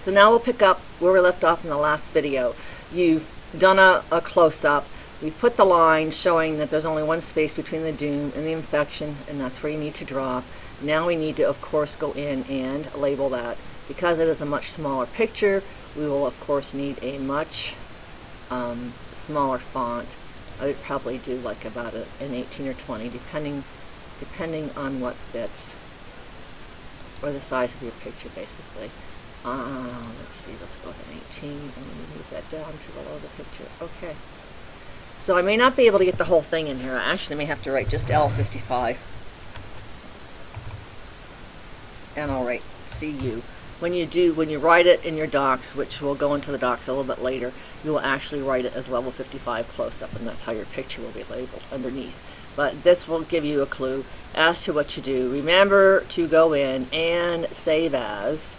So now we'll pick up where we left off in the last video. You've done a close-up. We've put the line showing that there's only one space between the doom and the infection, and that's where you need to draw. Now we need to, of course, go in and label that. Because it is a much smaller picture, we will, of course, need a much smaller font. I would probably do like about an 18 or 20, depending on what fits, or the size of your picture, basically. Let's see, let's go with an 18, and then move that down to below the picture. Okay. So I may not be able to get the whole thing in here. I actually may have to write just L55. And I'll write CU. When you write it in your docs, which we'll go into the docs a little bit later, you will actually write it as level 55 close-up, and that's how your picture will be labeled underneath. But this will give you a clue as to what you do. Remember to go in and save as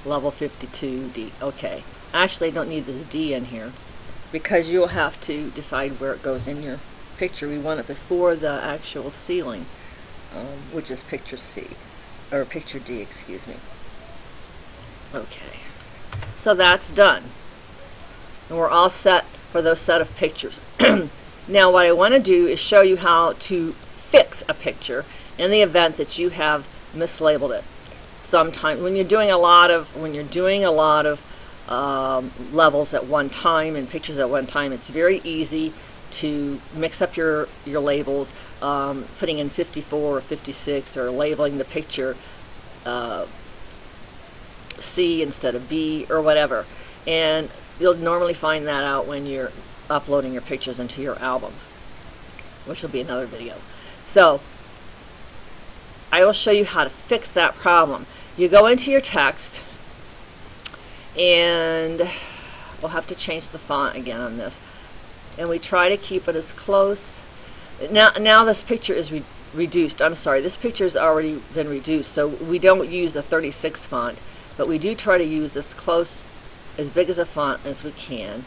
level 52D. Okay. Actually, I don't need this D in here because you'll have to decide where it goes in your picture. We want it before the actual ceiling, which is picture C, or picture D, excuse me. Okay. So that's done. And we're all set for those set of pictures. Now what I want to do is show you how to fix a picture in the event that you have mislabeled it. Sometimes when you're doing a lot of levels at one time and pictures at one time, it's very easy to mix up your labels, putting in 54 or 56, or labeling the picture C instead of B or whatever. And you'll normally find that out when you're uploading your pictures into your albums, which will be another video. So I will show you how to fix that problem. You go into your text, and we'll have to change the font again on this, and we try to keep it as close. Now this picture is reduced. I'm sorry, this picture has already been reduced, so we don't use the 36 font, but we do try to use as close, as big as a font as we can.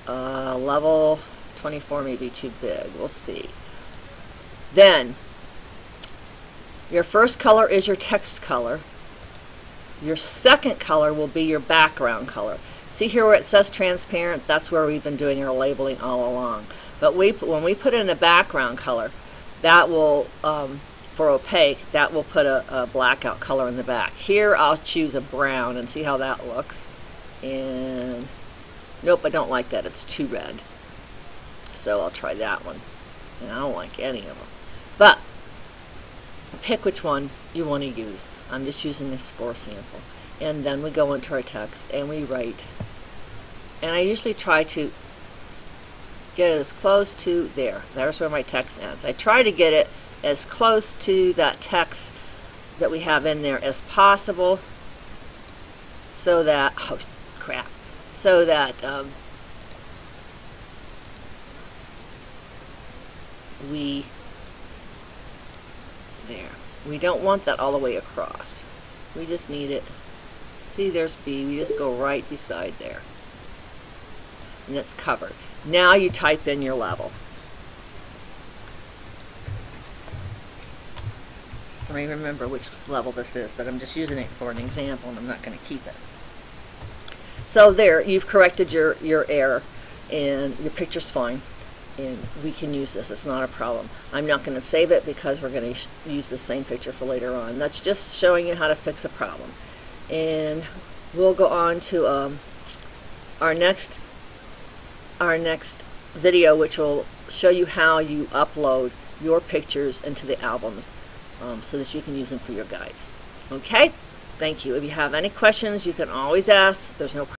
Level 24 may be too big. We'll see. Then your first color is your text color. Your second color will be your background color. See here where it says transparent? That's where we've been doing our labeling all along. But when we put in a background color, that will, for opaque, that will put a blackout color in the back. Here I'll choose a brown and see how that looks. And nope, I don't like that. It's too red. So I'll try that one. And I don't like any of them. But pick which one you want to use. I'm just using this for sample. And then we go into our text and we write. And I usually try to get it as close to there. There's where my text ends. I try to get it as close to that text that we have in there as possible, so that, oh crap, so that we don't want that all the way across. We just need it. See, there's B. We just go right beside there. And it's covered. Now you type in your level. I may remember which level this is, but I'm just using it for an example, and I'm not going to keep it. So there, you've corrected your error, and your picture's fine. And we can use this. It's not a problem. I'm not going to save it because we're going to use the same picture for later on. That's just showing you how to fix a problem. And we'll go on to our next video, which will show you how you upload your pictures into the albums, so that you can use them for your guides. Okay? Thank you. If you have any questions, you can always ask. There's no problem.